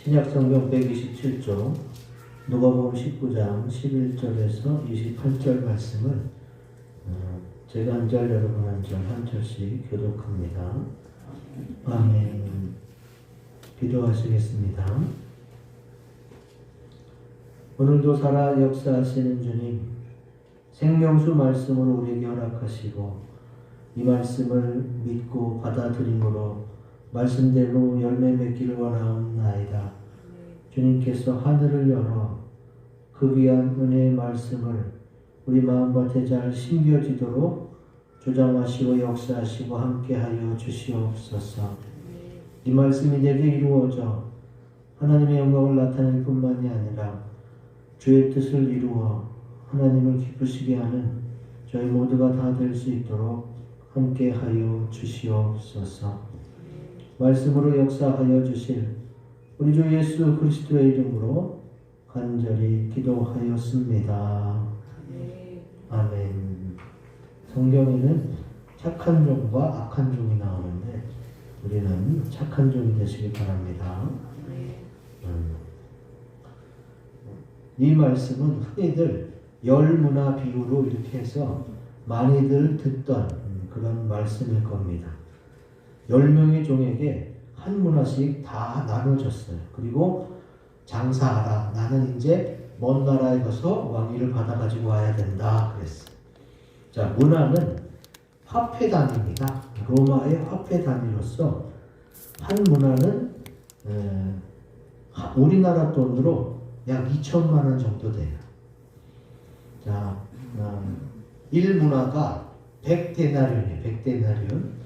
신약성경 127쪽 누가복음 19장 11절에서 28절 말씀을 제가 한 절, 여러분 한 절, 한 절씩 교독합니다. 아멘. 기도하시겠습니다. 오늘도 살아 역사하시는 주님, 생명수 말씀으로 우리에게 허락하시고 이 말씀을 믿고 받아들임으로 말씀대로 열매 맺기를 원하옵나이다. 주님께서 하늘을 열어 그 귀한 은혜의 말씀을 우리 마음밭에 잘 심겨지도록 조장하시고 역사하시고 함께하여 주시옵소서. 이 말씀이 내게 이루어져 하나님의 영광을 나타낼 뿐만이 아니라 주의 뜻을 이루어 하나님을 기쁘시게 하는 저희 모두가 다 될 수 있도록 함께하여 주시옵소서. 말씀으로 역사하여 주실 우리 주 예수 그리스도의 이름으로 간절히 기도하였습니다. 아멘. 성경에는 착한 종과 악한 종이 나오는데 우리는 착한 종이 되시길 바랍니다. 이 말씀은 흔히들 열문화 비유로 이렇게 해서 많이들 듣던 그런 말씀일 겁니다. 10명의 종에게 한 문화씩 다 나눠졌어요. 그리고 장사하라. 나는 이제 먼 나라에 가서 왕위를 받아가지고 와야 된다. 그랬어요. 자, 문화는 화폐 단위입니다. 로마의 화폐 단위로서 한 문화는 우리나라 돈으로 약 2천만 원 정도 돼요. 자, 1문화가 100데나리온이에요. 100데나리온.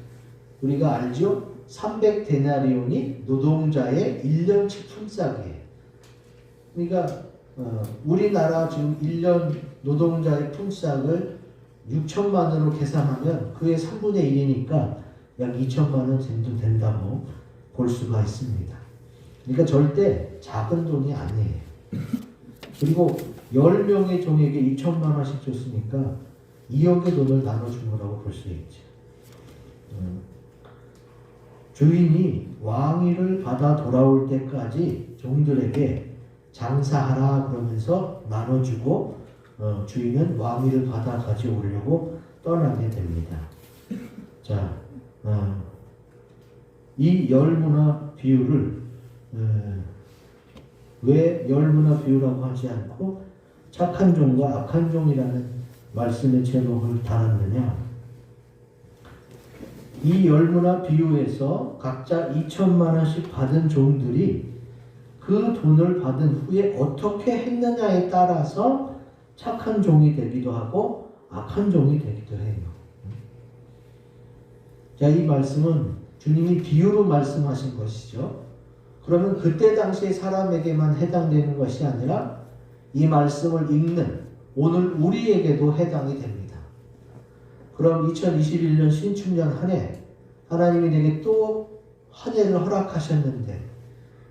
우리가 알죠? 300데나리온이 노동자의 1년치 품삯이에요. 그러니까 우리나라 지금 1년 노동자의 품삯을 6천만 원으로 계산하면 그의 3분의 1이니까 약 2천만 원 정도 된다고 볼 수가 있습니다. 그러니까 절대 작은 돈이 아니에요. 그리고 10명의 종에게 2천만 원씩 줬으니까 2억의 돈을 나눠준 거라고 볼 수 있죠. 주인이 왕위를 받아 돌아올 때까지 종들에게 장사하라 그러면서 나눠주고 주인은 왕위를 받아 가져오려고 떠나게 됩니다. 자, 이 열문화 비유를 왜 열문화 비유라고 하지 않고 착한 종과 악한 종이라는 말씀의 제목을 달았느냐? 이 열문화 비유에서 각자 2천만 원씩 받은 종들이 그 돈을 받은 후에 어떻게 했느냐에 따라서 착한 종이 되기도 하고 악한 종이 되기도 해요. 자, 이 말씀은 주님이 비유로 말씀하신 것이죠. 그러면 그때 당시의 사람에게만 해당되는 것이 아니라 이 말씀을 읽는 오늘 우리에게도 해당이 됩니다. 그럼 2021년 신축년 한 해 하나님이 내게 또 한 해를 허락하셨는데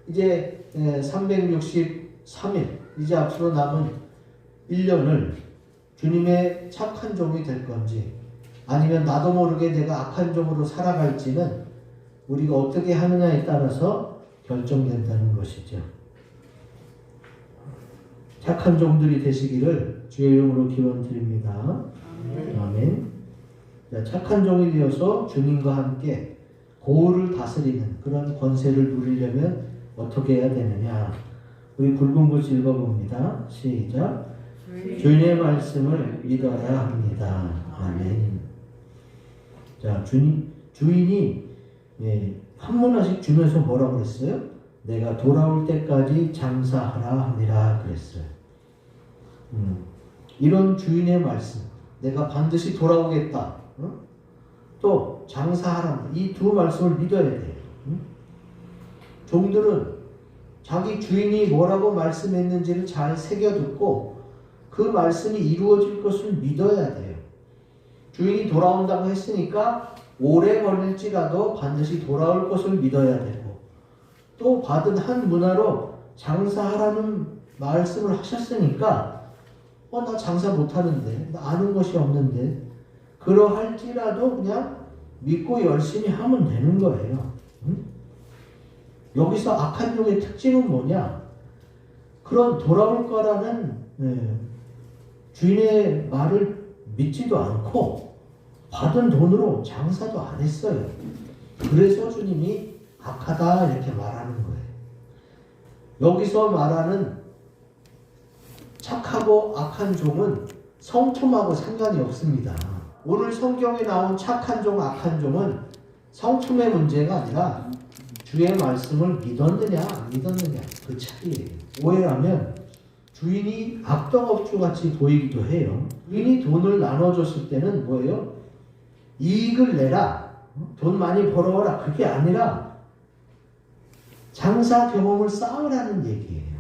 이제 363일 이제 앞으로 남은 1년을 주님의 착한 종이 될 건지 아니면 나도 모르게 내가 악한 종으로 살아갈지는 우리가 어떻게 하느냐에 따라서 결정된다는 것이죠. 착한 종들이 되시기를 주의 이름으로 기원드립니다. 아멘. 자, 착한 종이 되어서 주님과 함께 고을을 다스리는 그런 권세를 누리려면 어떻게 해야 되느냐? 우리 굵은 글 읽어봅니다. 시작. 주인의 말씀을 믿어야 합니다. 아멘. 자, 주인이 한 문화씩 주면서 뭐라고 그랬어요? 내가 돌아올 때까지 장사하라 하니라 그랬어요. 이런 주인의 말씀, 내가 반드시 돌아오겠다. 또 장사하라. 이 두 말씀을 믿어야 돼요. 종들은 자기 주인이 뭐라고 말씀했는지를 잘 새겨듣고 그 말씀이 이루어질 것을 믿어야 돼요. 주인이 돌아온다고 했으니까 오래 걸릴지라도 반드시 돌아올 것을 믿어야 되고 또 받은 한 문화로 장사하라는 말씀을 하셨으니까 나 장사 못하는데 나 아는 것이 없는데 그러할지라도 그냥 믿고 열심히 하면 되는 거예요. 여기서 악한 종의 특징은 뭐냐? 그런 돌아올 거라는 주인의 말을 믿지도 않고 받은 돈으로 장사도 안 했어요. 그래서 주님이 악하다 이렇게 말하는 거예요. 여기서 말하는 착하고 악한 종은 성품하고 상관이 없습니다. 오늘 성경에 나온 착한 종, 악한 종은 성품의 문제가 아니라 주의 말씀을 믿었느냐 안 믿었느냐 그 차이예요. 오해하면 주인이 악덕업주같이 보이기도 해요. 주인이 돈을 나눠줬을 때는 뭐예요? 이익을 내라, 돈 많이 벌어와라, 그게 아니라 장사 경험을 쌓으라는 얘기예요.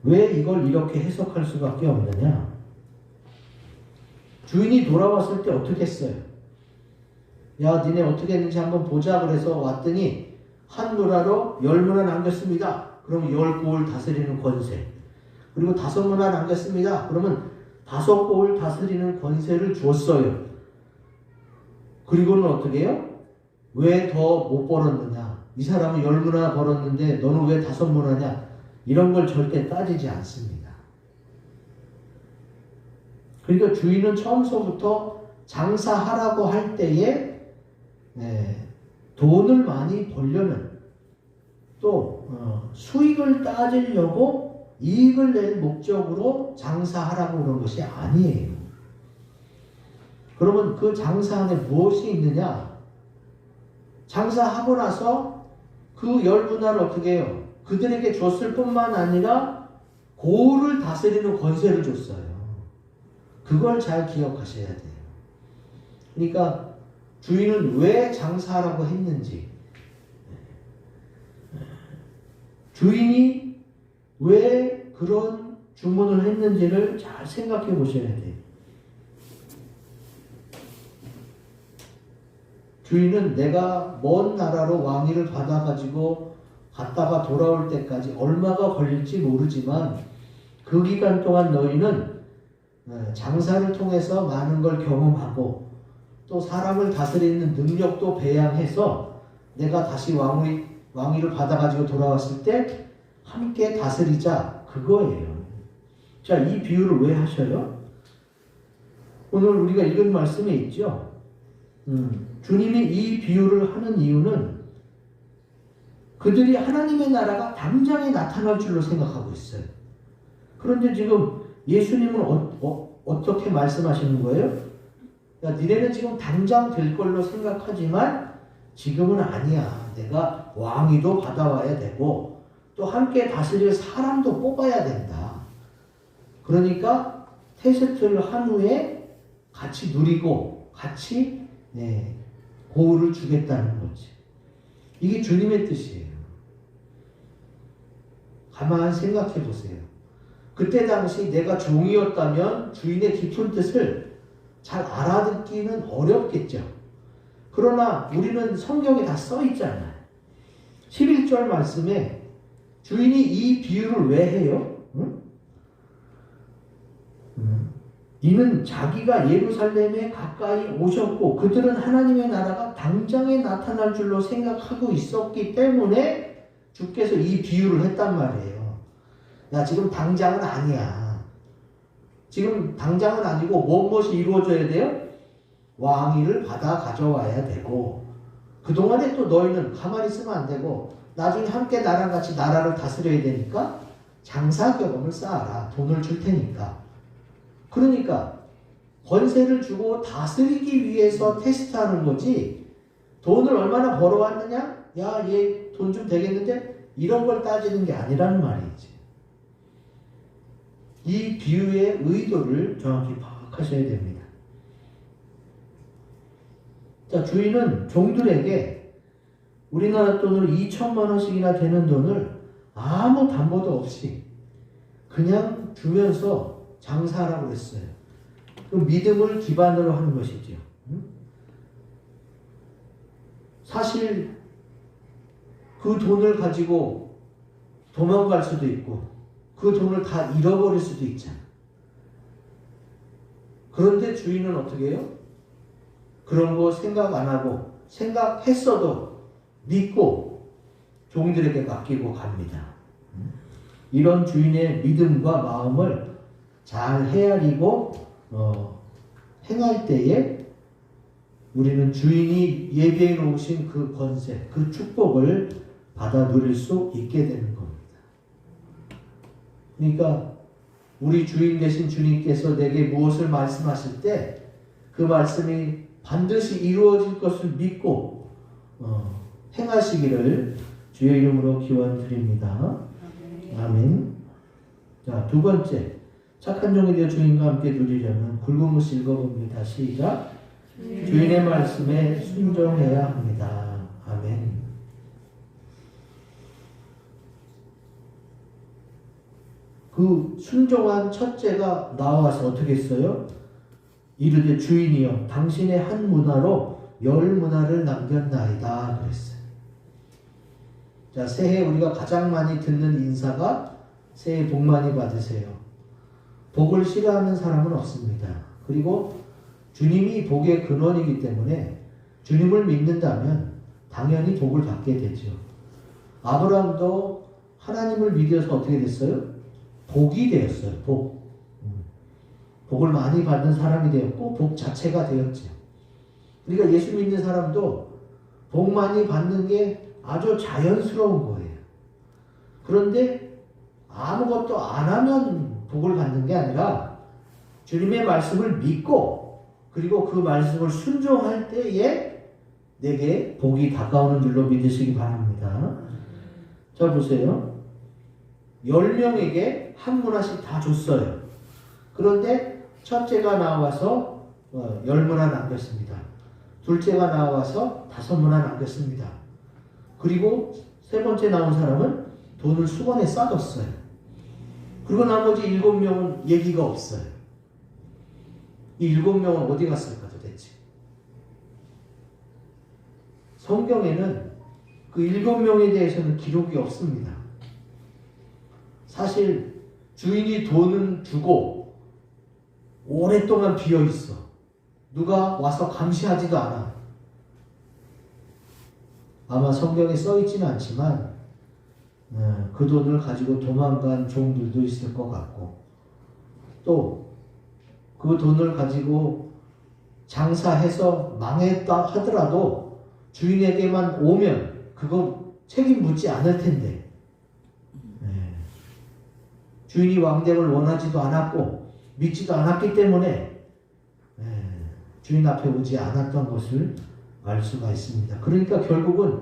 왜 이걸 이렇게 해석할 수밖에 없느냐? 주인이 돌아왔을 때 어떻게 했어요? 야, 니네 어떻게 했는지 한번 보자. 그래서 왔더니 한 누라로 10문화 남겼습니다. 그럼 10고을 다스리는 권세. 그리고 5문화 남겼습니다. 그러면 5고을 다스리는 권세를 줬어요. 그리고는 어떻게 해요? 왜 더 못 벌었느냐? 이 사람은 10문화 벌었는데 너는 왜 5문화냐? 이런 걸 절대 따지지 않습니다. 그러니까 주인은 처음서부터 장사하라고 할 때에 돈을 많이 벌려는 또 수익을 따지려고 이익을 낼 목적으로 장사하라고 그런 것이 아니에요. 그러면 그 장사 안에 무엇이 있느냐? 장사하고 나서 그 10문화를 어떻게 해요? 그들에게 줬을 뿐만 아니라 고을을 다스리는 권세를 줬어요. 그걸 잘 기억하셔야 돼요. 그러니까 주인은 왜 장사하라고 했는지, 주인이 왜 그런 주문을 했는지를 잘 생각해 보셔야 돼요. 주인은 내가 먼 나라로 왕위를 받아가지고 갔다가 돌아올 때까지 얼마가 걸릴지 모르지만 그 기간 동안 너희는 장사를 통해서 많은 걸 경험하고 또 사람을 다스리는 능력도 배양해서 내가 다시 왕위를 받아가지고 돌아왔을 때 함께 다스리자, 그거예요. 자, 이 비유를 왜 하셔요? 오늘 우리가 읽은 말씀에 있죠. 주님이 이 비유를 하는 이유는 그들이 하나님의 나라가 당장에 나타날 줄로 생각하고 있어요. 그런데 지금 예수님은 어떻게 말씀하시는 거예요? 야, 니네는 지금 당장 될 걸로 생각하지만 지금은 아니야. 내가 왕위도 받아와야 되고 또 함께 다스릴 사람도 뽑아야 된다. 그러니까 테스트를 한 후에 같이 누리고 같이 고을을 주겠다는 거지. 이게 주님의 뜻이에요. 가만 생각해 보세요. 그때 당시 내가 종이었다면 주인의 깊은 뜻을 잘 알아듣기는 어렵겠죠. 그러나 우리는 성경에 다 써 있잖아요. 11절 말씀에 주인이 이 비유를 왜 해요? 이는 자기가 예루살렘에 가까이 오셨고 그들은 하나님의 나라가 당장에 나타날 줄로 생각하고 있었기 때문에 주께서 이 비유를 했단 말이에요. 야, 지금 당장은 아니야. 지금 당장은 아니고 무엇이 이루어져야 돼요? 왕위를 받아 가져와야 되고 그동안에 또 너희는 가만히 있으면 안 되고 나중에 함께 나랑 같이 나라를 다스려야 되니까 장사 경험을 쌓아라. 돈을 줄 테니까. 그러니까 권세를 주고 다스리기 위해서 테스트하는 거지 돈을 얼마나 벌어왔느냐? 야, 얘 돈 좀 되겠는데? 이런 걸 따지는 게 아니라는 말이지. 이 비유의 의도를 정확히 파악하셔야 됩니다. 자, 주인은 종들에게 우리나라 돈으로 2천만 원씩이나 되는 돈을 아무 담보도 없이 그냥 주면서 장사하라고 그랬어요. 그 믿음을 기반으로 하는 것이죠. 사실 그 돈을 가지고 도망갈 수도 있고 그 돈을 다 잃어버릴 수도 있잖아. 그런데 주인은 어떻게 해요? 그런 거 생각 안 하고 생각했어도 믿고 종들에게 맡기고 갑니다. 이런 주인의 믿음과 마음을 잘 헤아리고 행할 때에 우리는 주인이 예비해 놓으신 그 권세, 그 축복을 받아 누릴 수 있게 되는 겁니다. 그러니까 우리 주인 되신 주님께서 내게 무엇을 말씀하실 때 그 말씀이 반드시 이루어질 것을 믿고 행하시기를 주의 이름으로 기원드립니다. 아멘. 자, 두 번째, 착한 종이 되어 주인과 함께 누리려면 굵은 글 읽어봅니다. 시작. 주인의 말씀에 순종해야 합니다. 아멘. 그 순종한 첫째가 나와서 어떻게 했어요? 이르되 주인이여 당신의 한 문화로 10문화를 남겼나이다 그랬어요. 자, 새해 우리가 가장 많이 듣는 인사가 새해 복 많이 받으세요. 복을 싫어하는 사람은 없습니다. 그리고 주님이 복의 근원이기 때문에 주님을 믿는다면 당연히 복을 받게 되죠. 아브라함도 하나님을 믿어서 어떻게 됐어요? 복이 되었어요. 복을 많이 받는 사람이 되었고 복 자체가 되었죠. 그러니까 예수 믿는 사람도 복 많이 받는 게 아주 자연스러운 거예요. 그런데 아무것도 안 하면 복을 받는 게 아니라 주님의 말씀을 믿고 그리고 그 말씀을 순종할 때에 내게 복이 다가오는 줄로 믿으시기 바랍니다. 자, 보세요. 10명에게 한 문화씩 다 줬어요. 그런데 첫째가 나와서 10문화 남겼습니다. 둘째가 나와서 5문화 남겼습니다. 그리고 세 번째 나온 사람은 돈을 수건에 싸뒀어요. 그리고 나머지 7명은 얘기가 없어요. 이 7명은 어디 갔을까 도대체? 성경에는 그 7명에 대해서는 기록이 없습니다. 사실 주인이 돈은 주고 오랫동안 비어 있어. 누가 와서 감시하지도 않아. 아마 성경에 써 있지는 않지만 그 돈을 가지고 도망간 종들도 있을 것 같고 또 그 돈을 가지고 장사해서 망했다 하더라도 주인에게만 오면 그거 책임 묻지 않을 텐데 주인이 왕됨을 원하지도 않았고 믿지도 않았기 때문에 주인 앞에 오지 않았던 것을 알 수가 있습니다. 그러니까 결국은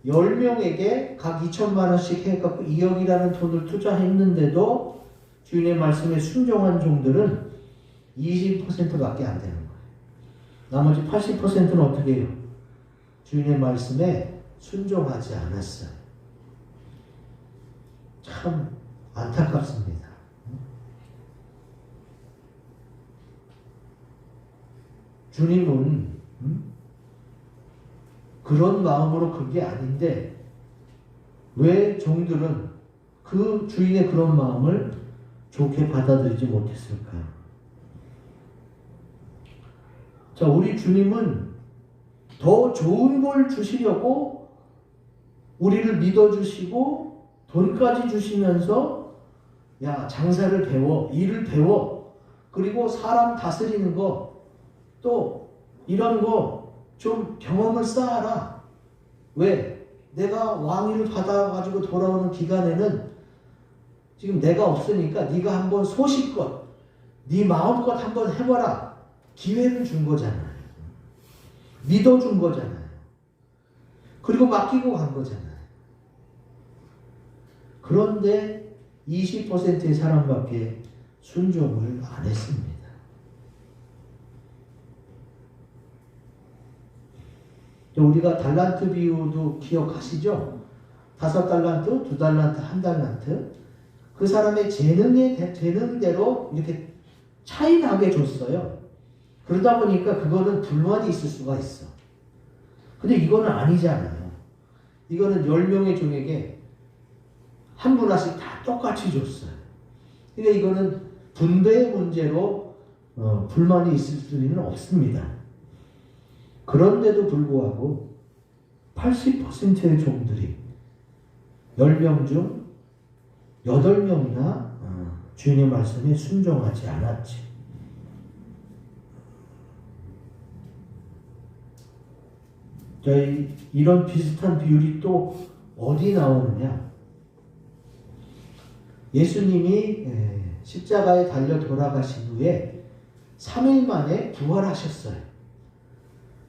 10명에게 각 2천만 원씩 해갖고 2억이라는 돈을 투자했는데도 주인의 말씀에 순종한 종들은 20%밖에 안 되는 거예요. 나머지 80%는 어떻게 해요? 주인의 말씀에 순종하지 않았어요. 참 안타깝습니다. 주님은 그런 마음으로 그게 아닌데 왜 종들은 그 주인의 그런 마음을 좋게 받아들이지 못했을까요? 자, 우리 주님은 더 좋은 걸 주시려고 우리를 믿어주시고 돈까지 주시면서 야, 장사를 배워, 일을 배워, 그리고 사람 다스리는 거, 또 이런 거 좀 경험을 쌓아라. 왜? 내가 왕위를 받아가지고 돌아오는 기간에는 지금 내가 없으니까 네가 한번 소식껏 네 마음껏 한번 해봐라. 기회를 준 거잖아요. 믿어준 거잖아요. 그리고 맡기고 간 거잖아요. 그런데 20%의 사람밖에 순종을 안 했습니다. 우리가 달란트 비유도 기억하시죠? 5달란트, 2달란트, 1달란트. 그 사람의 재능대로 이렇게 차이 나게 줬어요. 그러다 보니까 그거는 불만이 있을 수가 있어. 근데 이거는 아니잖아요. 이거는 10명의 종에게 한 분하씩 다 똑같이 줬어요. 그러니까 이거는 분배의 문제로 불만이 있을 수는 없습니다. 그런데도 불구하고 80%의 종들이 10명 중 8명이나 주인의 말씀에 순종하지 않았지. 이런 비슷한 비율이 또 어디 나오느냐? 예수님이 십자가에 달려 돌아가신 후에 3일 만에 부활하셨어요.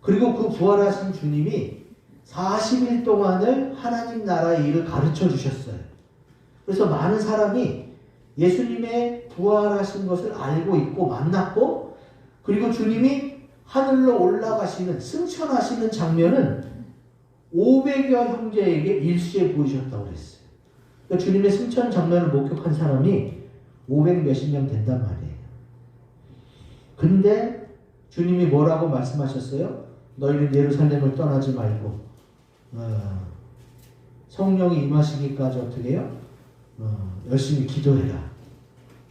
그리고 그 부활하신 주님이 40일 동안을 하나님 나라의 일을 가르쳐 주셨어요. 그래서 많은 사람이 예수님의 부활하신 것을 알고 있고 만났고, 그리고 주님이 하늘로 올라가시는, 승천하시는 장면은 500여 형제에게 일시에 보이셨다고 그랬어요. 그러니까 주님의 승천 장면을 목격한 사람이 500 몇십 명 된단 말이에요. 근데 주님이 뭐라고 말씀하셨어요? 너희는 예루살렘을 떠나지 말고 성령이 임하시기까지 어떻게 해요? 열심히 기도해라.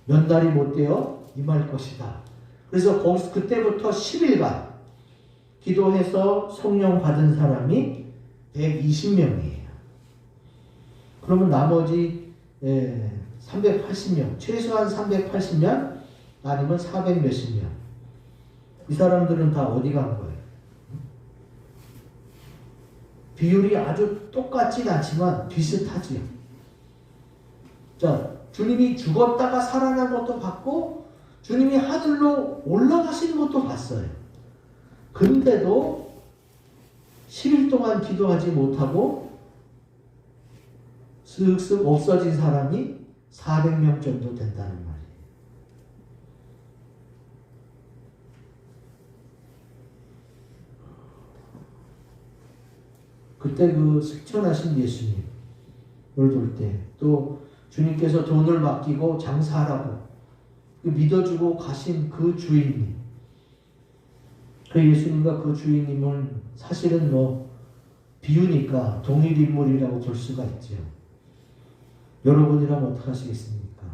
몇 달이 못 되어 임할 것이다. 그래서 거기서 그때부터 10일간 기도해서 성령 받은 사람이 120명이에요. 그러면 나머지 380명, 최소한 380명 아니면 400 몇십 명. 이 사람들은 다 어디 간 거예요? 비율이 아주 똑같진 않지만 비슷하지요. 자, 주님이 죽었다가 살아난 것도 봤고 주님이 하늘로 올라가시는 것도 봤어요. 근데도 10일 동안 기도하지 못하고 쓱쓱 없어진 사람이 400명 정도 된다는 말이에요. 그때 그 승천하신 예수님을 볼 때, 또 주님께서 돈을 맡기고 장사하라고 믿어주고 가신 그 주인님, 그 예수님과 그 주인님은 사실은 비유니까 동일 인물이라고 볼 수가 있죠. 여러분이라면 어떻게 하시겠습니까?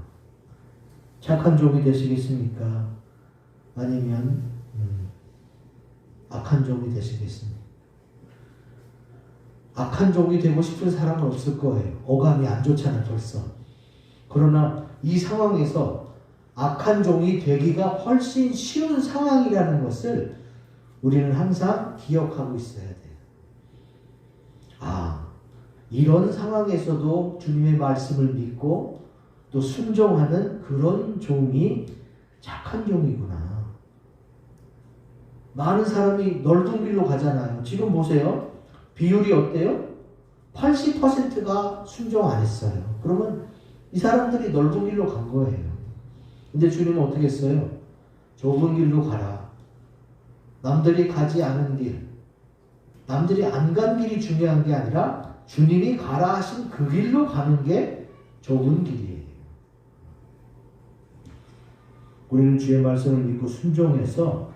착한 종이 되시겠습니까? 아니면 악한 종이 되시겠습니까? 악한 종이 되고 싶은 사람은 없을 거예요. 어감이 안 좋잖아요, 벌써. 그러나 이 상황에서 악한 종이 되기가 훨씬 쉬운 상황이라는 것을 우리는 항상 기억하고 있어야 돼요. 이런 상황에서도 주님의 말씀을 믿고 또 순종하는 그런 종이 착한 종이구나. 많은 사람이 넓은 길로 가잖아요. 지금 보세요. 비율이 어때요? 80%가 순종 안 했어요. 그러면 이 사람들이 넓은 길로 간 거예요. 근데 주님은 어떻게 했어요? 좁은 길로 가라. 남들이 가지 않은 길, 남들이 안 간 길이 중요한 게 아니라 주님이 가라 하신 그 길로 가는 게 좁은 길이에요. 우리는 주의 말씀을 믿고 순종해서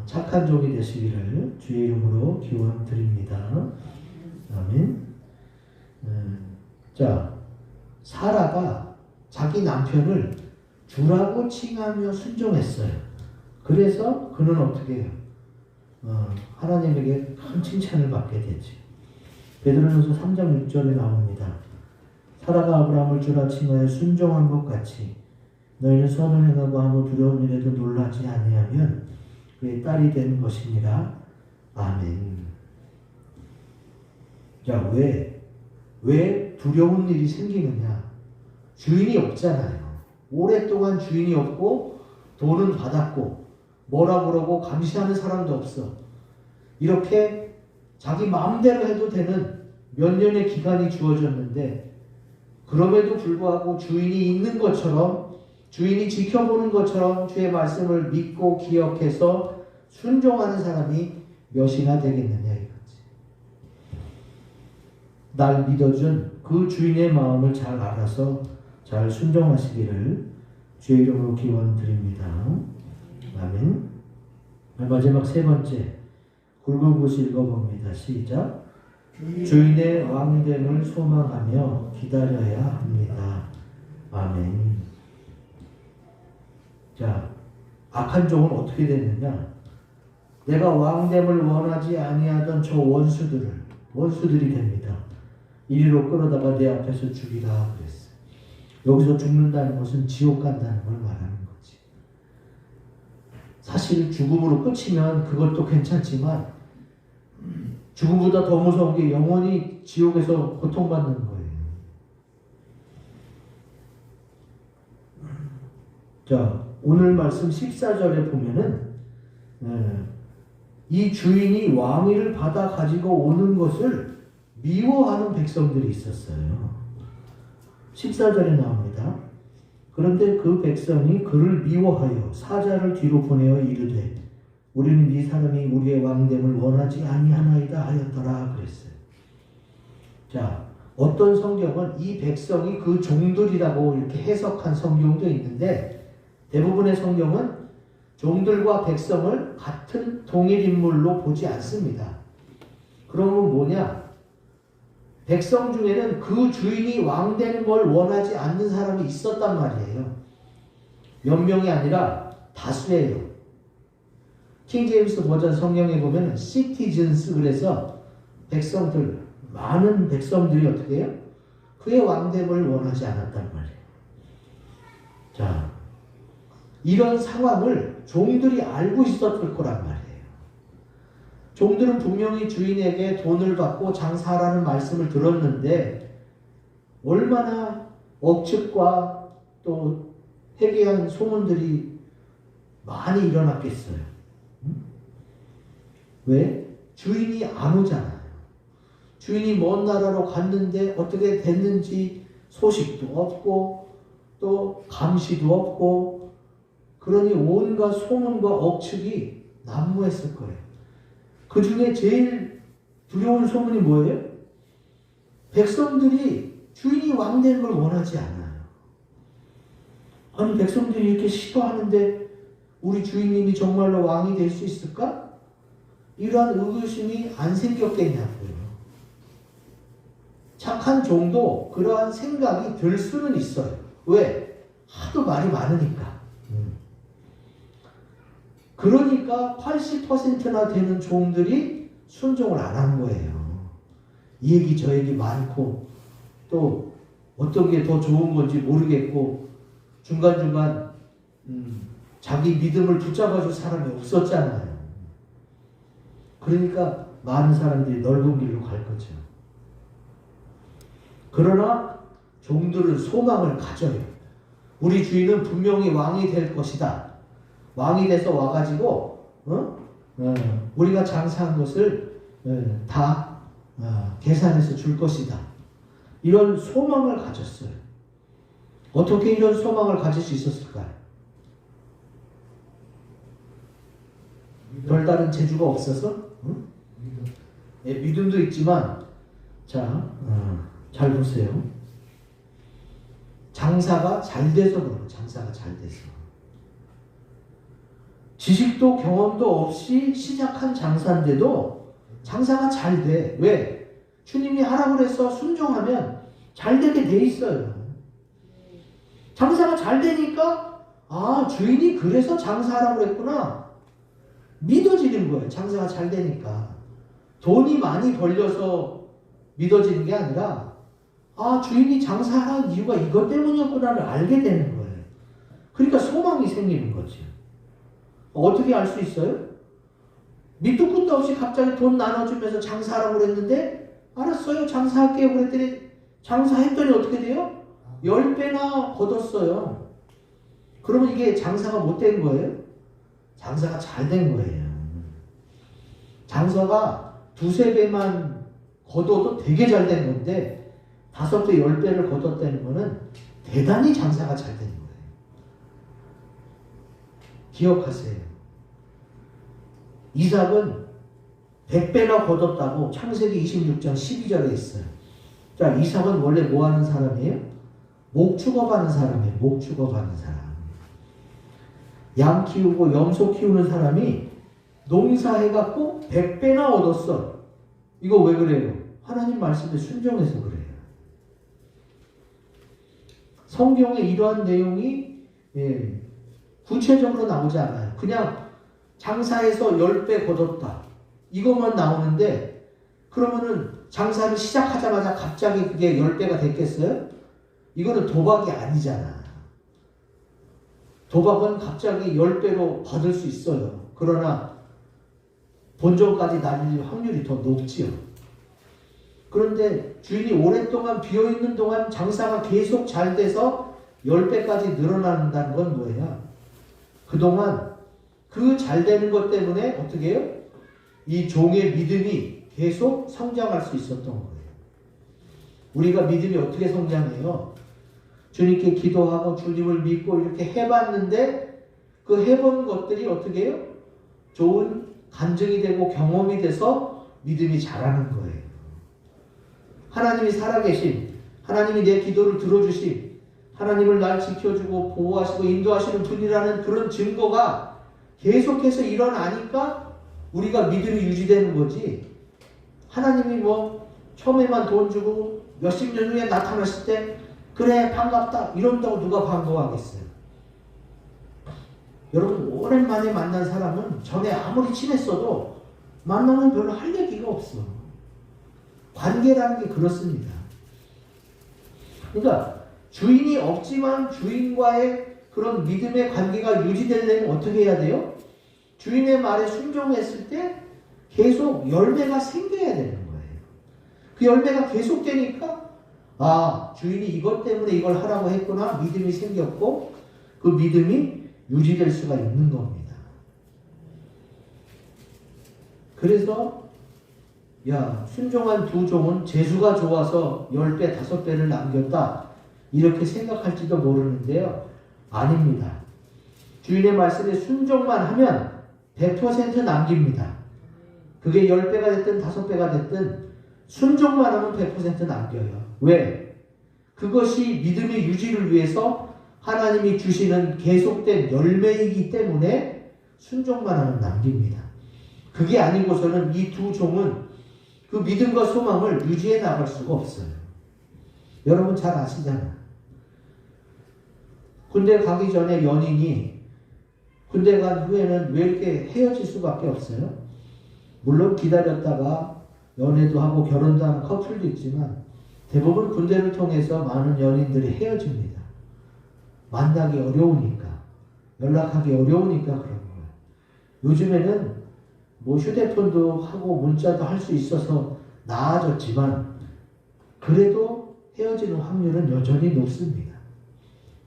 착한 종이 되시기를 주의 이름으로 기원드립니다. 아멘. 자, 사라가 자기 남편을 주라고 칭하며 순종했어요. 그래서 그는 어떻게 해요? 하나님에게 큰 칭찬을 받게 되죠. 베드로전서 3장 6절에 나옵니다. 사라가 아브라함을 주라 칭하여 순종한 것 같이 너희는 선을 행하고 아무 두려운 일에도 놀라지 아니하면 그의 딸이 되는 것이니라. 아멘. 자, 왜 두려운 일이 생기느냐? 주인이 없잖아요. 오랫동안 주인이 없고 돈은 받았고 뭐라 그러고 감시하는 사람도 없어. 이렇게 자기 마음대로 해도 되는 몇 년의 기간이 주어졌는데 그럼에도 불구하고 주인이 있는 것처럼, 주인이 지켜보는 것처럼 주의 말씀을 믿고 기억해서 순종하는 사람이 몇이나 되겠느냐 이거지. 날 믿어준 그 주인의 마음을 잘 알아서 잘 순종하시기를 주의 이름으로 기원드립니다. 아멘. 마지막 세 번째, 굵은 글씨 읽어봅니다. 시작. 주인의 왕됨을 소망하며 기다려야 합니다. 아멘. 자, 악한 종은 어떻게 됐느냐? 내가 왕됨을 원하지 아니하던 저 원수들이 됩니다. 이리로 끌어다가 내 앞에서 죽이라 그랬어요. 여기서 죽는다는 것은 지옥 간다는 걸 말하는 거지. 사실 죽음으로 끝이면 그것도 괜찮지만 죽음보다 더 무서운 게 영원히 지옥에서 고통받는 거예요. 자, 오늘 말씀 14절에 보면은 이 주인이 왕위를 받아 가지고 오는 것을 미워하는 백성들이 있었어요. 14절에 나옵니다. 그런데 그 백성이 그를 미워하여 사자를 뒤로 보내어 이르되 우리는 이 사람이 우리의 왕됨을 원하지 아니하나이다 하였더라 그랬어요. 자, 어떤 성경은 이 백성이 그 종들이라고 이렇게 해석한 성경도 있는데 대부분의 성경은 종들과 백성을 같은 동일 인물로 보지 않습니다. 그러면 뭐냐? 백성 중에는 그 주인이 왕 되는 걸 원하지 않는 사람이 있었단 말이에요. 몇 명이 아니라 다수예요. 킹제임스 버전 성경에 보면 citizens 그래서 백성들, 많은 백성들이 어떻게 해요? 그의 왕됨을 원하지 않았단 말이에요. 자, 이런 상황을 종들이 알고 있었을 거란 말이에요. 종들은 분명히 주인에게 돈을 받고 장사하라는 말씀을 들었는데 얼마나 억측과 또 회개한 소문들이 많이 일어났겠어요. 왜? 주인이 안 오잖아요. 주인이 먼 나라로 갔는데 어떻게 됐는지 소식도 없고 또 감시도 없고 그러니 온갖 소문과 억측이 난무했을 거예요. 그 중에 제일 두려운 소문이 뭐예요? 백성들이 주인이 왕 되는 걸 원하지 않아요. 아니 백성들이 이렇게 싫어하는데 우리 주인님이 정말로 왕이 될 수 있을까? 이러한 의구심이 안 생겼겠냐고요. 착한 종도 그러한 생각이 들 수는 있어요. 왜? 하도 말이 많으니까. 그러니까 80%나 되는 종들이 순종을 안 한 거예요. 이 얘기 저 얘기 많고 또 어떤 게 더 좋은 건지 모르겠고 중간중간 자기 믿음을 붙잡아줄 사람이 없었잖아요. 그러니까 많은 사람들이 넓은 길로 갈 거죠. 그러나 종들은 소망을 가져요. 우리 주인은 분명히 왕이 될 것이다. 왕이 돼서 와가지고 우리가 장사한 것을 다 계산해서 줄 것이다. 이런 소망을 가졌어요. 어떻게 이런 소망을 가질 수 있었을까요? 별다른 재주가 없어서? 믿음도 있지만 자, 잘 보세요. 장사가 잘 돼서 그런 거예요. 장사가 잘 돼서. 지식도 경험도 없이 시작한 장사인데도 장사가 잘 돼. 왜? 주님이 하라고 그래서 순종하면 잘 되게 돼 있어요. 장사가 잘 되니까 아, 주인이 그래서 장사하라고 그랬구나. 믿어지는 거예요. 장사가 잘 되니까. 돈이 많이 벌려서 믿어지는 게 아니라 아, 주인이 장사하라는 이유가 이것 때문이었구나를 알게 되는 거예요. 그러니까 소망이 생기는 거죠. 어떻게 알 수 있어요? 밑도 끝도 없이 갑자기 돈 나눠주면서 장사하라고 그랬는데 알았어요. 장사할게요. 그랬더니 장사했더니 어떻게 돼요? 10배나 거뒀어요. 그러면 이게 장사가 못 된 거예요? 장사가 잘 된 거예요. 장사가 2~3배만 거둬도 되게 잘 된 건데 5배, 10배를 거뒀다는 거는 대단히 장사가 잘 된 거예요. 기억하세요. 이삭은 100배나 거뒀다고 창세기 26장 12절에 있어요. 자, 이삭은 원래 뭐 하는 사람이에요? 목축업하는 사람이에요. 목축업하는 사람. 양 키우고 염소 키우는 사람이 농사해갖고 100배나 얻었어. 이거 왜 그래요? 하나님 말씀에 순종해서 그래요. 성경에 이러한 내용이 구체적으로 나오지 않아요. 그냥 장사해서 10배 거뒀다. 이것만 나오는데 그러면은 장사를 시작하자마자 갑자기 그게 10배가 됐겠어요? 이거는 도박이 아니잖아. 도박은 갑자기 10배로 받을 수 있어요. 그러나 본전까지 날릴 확률이 더 높지요. 그런데 주인이 오랫동안 비어있는 동안 장사가 계속 잘 돼서 10배까지 늘어난다는 건 뭐예요? 그동안 그 잘 되는 것 때문에 어떻게 해요? 이 종의 믿음이 계속 성장할 수 있었던 거예요. 우리가 믿음이 어떻게 성장해요? 주님께 기도하고 주님을 믿고 이렇게 해봤는데 그 해본 것들이 어떻게 해요? 좋은 간증이 되고 경험이 돼서 믿음이 자라는 거예요. 하나님이 살아계신, 하나님이 내 기도를 들어주신, 하나님을 날 지켜주고 보호하시고 인도하시는 분이라는 그런 증거가 계속해서 일어나니까 우리가 믿음이 유지되는 거지. 하나님이 뭐 처음에만 돈 주고 몇십 년 후에 나타났을 때 그래 반갑다 이런다고 누가 반가워하겠어요? 여러분 오랜만에 만난 사람은 전에 아무리 친했어도 만나면 별로 할 얘기가 없어. 관계라는 게 그렇습니다. 그러니까 주인이 없지만 주인과의 그런 믿음의 관계가 유지되려면 어떻게 해야 돼요? 주인의 말에 순종했을 때 계속 열매가 생겨야 되는 거예요. 그 열매가 계속 되니까 아, 주인이 이것 때문에 이걸 하라고 했구나 믿음이 생겼고 그 믿음이 유지될 수가 있는 겁니다. 그래서 야, 순종한 두 종은 재수가 좋아서 10배, 5배를 남겼다 이렇게 생각할지도 모르는데요. 아닙니다. 주인의 말씀에 순종만 하면 100% 남깁니다. 그게 10배가 됐든 5배가 됐든 순종만 하면 100% 남겨요. 왜? 그것이 믿음의 유지를 위해서 하나님이 주시는 계속된 열매이기 때문에 순종만 하면 남깁니다. 그게 아니고서는 이 두 종은 그 믿음과 소망을 유지해 나갈 수가 없어요. 여러분 잘 아시잖아요. 군대 가기 전에 연인이 군대 간 후에는 왜 이렇게 헤어질 수밖에 없어요? 물론 기다렸다가 연애도 하고 결혼도 하는 커플도 있지만 대부분 군대를 통해서 많은 연인들이 헤어집니다. 만나기 어려우니까, 연락하기 어려우니까 그런 거예요. 요즘에는 뭐 휴대폰도 하고 문자도 할 수 있어서 나아졌지만 그래도 헤어지는 확률은 여전히 높습니다.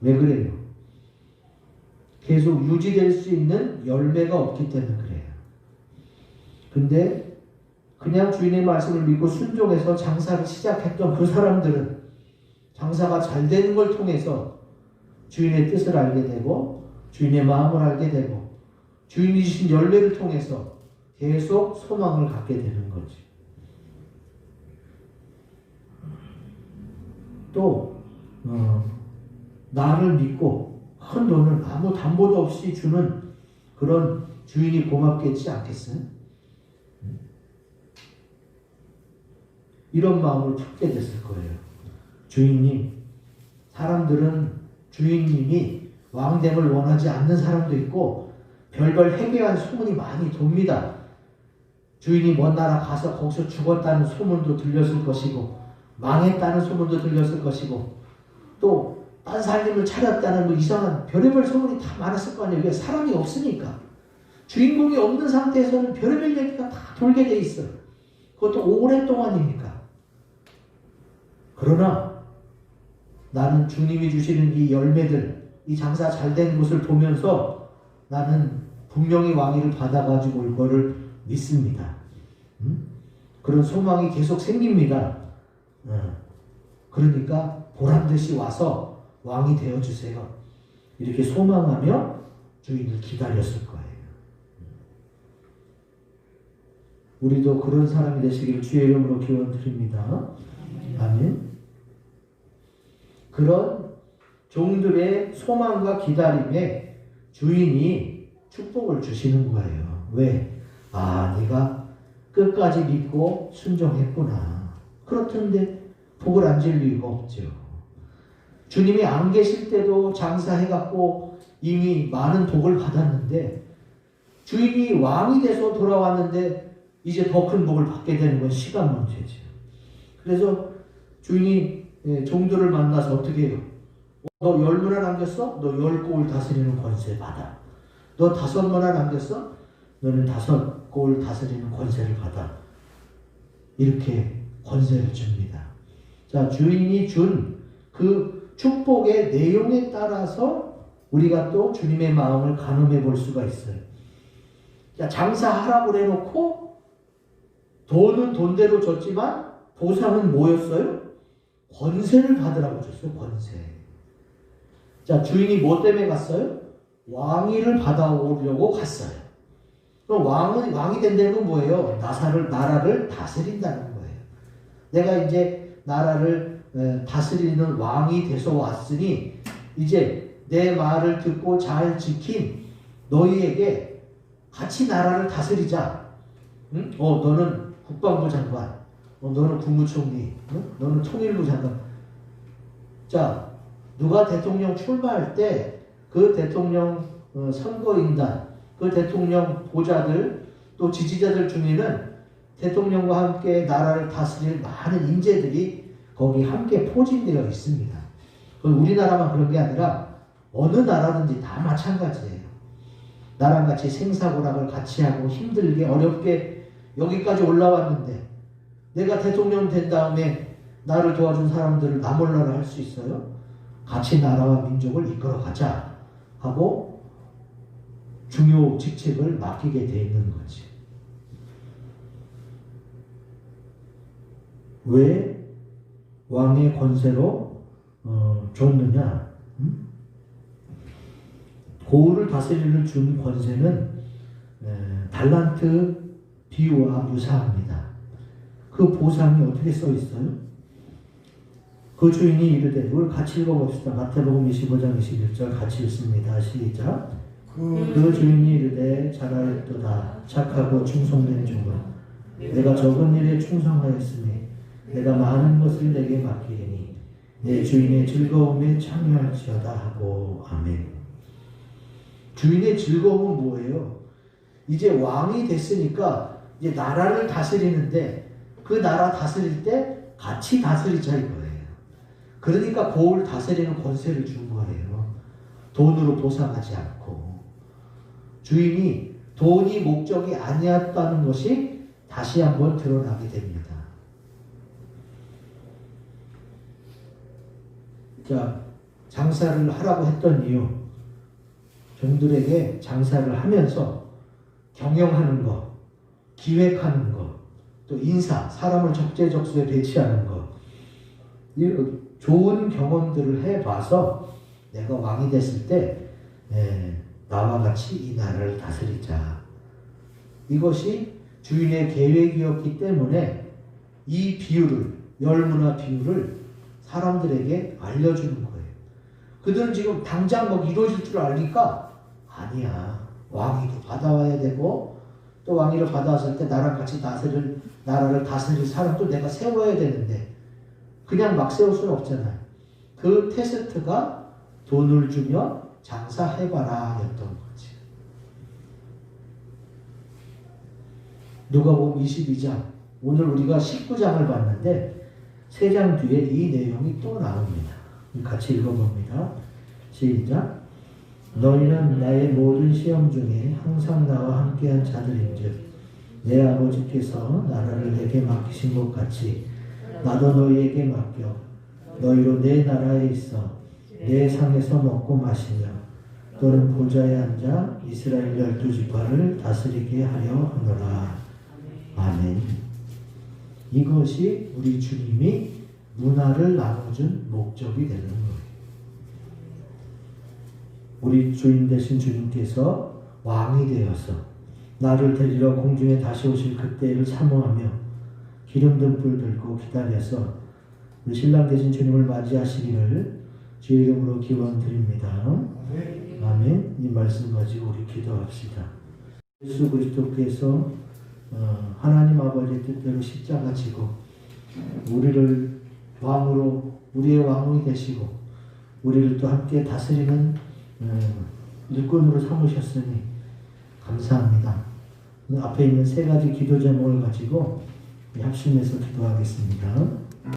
왜 그래요? 계속 유지될 수 있는 열매가 없기 때문에 그래요. 근데 그냥 주인의 말씀을 믿고 순종해서 장사를 시작했던 그 사람들은 장사가 잘 되는 걸 통해서 주인의 뜻을 알게 되고 주인의 마음을 알게 되고 주인이 주신 열매를 통해서 계속 소망을 갖게 되는 거지. 또 나를 믿고 큰 돈을 아무 담보도 없이 주는 그런 주인이 고맙겠지 않겠어요? 이런 마음을 품게 됐을 거예요. 주인님, 사람들은 주인님이 왕됨을 원하지 않는 사람도 있고 별별 해괴한 소문이 많이 돕니다. 주인이 먼 나라 가서 거기서 죽었다는 소문도 들렸을 것이고 망했다는 소문도 들렸을 것이고 또 딴 살림을 차렸다는 뭐 이상한 별의별 소문이 다 많았을 거 아니에요. 왜? 사람이 없으니까. 주인공이 없는 상태에서는 별의별 얘기가 다 돌게 돼 있어요. 그것도 오랫동안이니까. 그러나 나는 주님이 주시는 이 열매들, 이 장사 잘 된 것을 보면서 나는 분명히 왕위를 받아가지고 올 거를 믿습니다. 그런 소망이 계속 생깁니다. 그러니까 보란듯이 와서 왕이 되어주세요. 이렇게 소망하며 주인을 기다렸을 거예요. 우리도 그런 사람이 되시기를 주의 이름으로 기원드립니다. 아멘. 그런 종들의 소망과 기다림에 주인이 축복을 주시는 거예요. 왜? 아, 네가 끝까지 믿고 순종했구나. 그렇던데 복을 안 줄 이유가 없죠. 주님이 안 계실 때도 장사해갖고 이미 많은 복을 받았는데 주인이 왕이 돼서 돌아왔는데 이제 더 큰 복을 받게 되는 건 시간 문제죠. 그래서 주인이 종들을 만나서 어떻게 해요? 너 10문화 남겼어? 너 10골 다스리는 권세 받아. 너 5문화 남겼어? 너는 5골 다스리는 권세를 받아. 이렇게 권세를 줍니다. 자, 주인이 준 그 축복의 내용에 따라서 우리가 또 주님의 마음을 가늠해 볼 수가 있어요. 자, 장사하라고 해놓고 돈은 돈대로 줬지만 보상은 뭐였어요? 권세를 받으라고 줬어요. 권세. 자, 주인이 뭐 때문에 갔어요? 왕위를 받아오려고 갔어요. 그럼 왕이 된다는 건 뭐예요? 나라를 다스린다는 거예요. 내가 이제 나라를 다스리는 왕이 돼서 왔으니 이제 내 말을 듣고 잘 지킨 너희에게 같이 나라를 다스리자. 응? 너는 국방부 장관, 너는 국무총리, 너는 통일부 장관. 자, 누가 대통령 출마할 때 그 대통령 선거인단, 그 대통령 보좌들, 또 지지자들 중에는 대통령과 함께 나라를 다스릴 많은 인재들이 거기 함께 포진되어 있습니다. 우리나라만 그런 게 아니라 어느 나라든지 다 마찬가지예요. 나랑 같이 생사고락을 같이 하고 힘들게 어렵게 여기까지 올라왔는데 내가 대통령 된 다음에 나를 도와준 사람들을 나 몰라라 할 수 있어요? 같이 나라와 민족을 이끌어 가자 하고 중요 직책을 맡기게 돼 있는 거지. 왜 왕의 권세로 줬느냐? 고을을 다스리를 준 권세는 달란트 비유와 유사합니다. 그 보상이 어떻게 써 있어요? 그 주인이 이르되, 이걸 같이 읽어봅시다. 마태복음 25장 21절 같이 읽습니다. 시작. 그 주인이 이르되, 잘하였도다. 착하고 충성된 종아, 내가 적은 일에 충성하였으니 내가 많은 것을 내게 맡기리니 내 주인의 즐거움에 참여할지어다 하고. 아멘. 주인의 즐거움은 뭐예요? 이제 왕이 됐으니까 이제 나라를 다스리는데 그 나라 다스릴 때 같이 다스리자 이거예요. 그러니까 고을 다스리는 권세를 준 거예요. 돈으로 보상하지 않고. 주인이 돈이 목적이 아니었다는 것이 다시 한번 드러나게 됩니다. 자, 장사를 하라고 했던 이유, 종들에게 장사를 하면서 경영하는 것, 기획하는 것, 또 인사, 사람을 적재적소에 배치하는 것, 좋은 경험들을 해봐서 내가 왕이 됐을 때 나와 같이 이 나라를 다스리자. 이것이 주인의 계획이었기 때문에 이 비유를, 열문화 비유를 사람들에게 알려주는 거예요. 그들은 지금 당장 뭐 이루어질 줄 아니까 아니야. 왕위도 받아와야 되고 또 왕위를 받아왔을 때 나랑 같이 나라를 다스릴 사람도 내가 세워야 되는데 그냥 막 세울 수는 없잖아요. 그 테스트가 돈을 주며 장사해봐라 였던 거지. 누가복음 22장, 오늘 우리가 19장을 봤는데 3장 뒤에 이 내용이 또 나옵니다. 같이 읽어봅니다. 시작. 너희는 나의 모든 시험 중에 항상 나와 함께한 자들인즉 내 아버지께서 나라를 내게 맡기신 것 같이 나도 너희에게 맡겨 너희로 내 나라에 있어 내 상에서 먹고 마시며 또는 보좌에 앉아 이스라엘 12지파를 다스리게 하려 하노라. 아멘. 이것이 우리 주님이 문화를 나눠준 목적이 되는 거예요. 우리 주인 되신 주님께서 왕이 되어서 나를 데리러 공중에 다시 오실 그때를 사모하며 기름든 불 들고 기다려서 우리 신랑 되신 주님을 맞이하시기를 주의 이름으로 기원드립니다. 아멘. 이 말씀 가지고 우리 기도합시다. 예수 그리스도께서 하나님 아버지의 뜻대로 십자가 지고 우리를 왕으로 우리의 왕이 되시고 우리를 또 함께 다스리는 일꾼으로 삼으셨으니 감사합니다. 앞에 있는 세 가지 기도 제목을 가지고 합심해서 기도하겠습니다.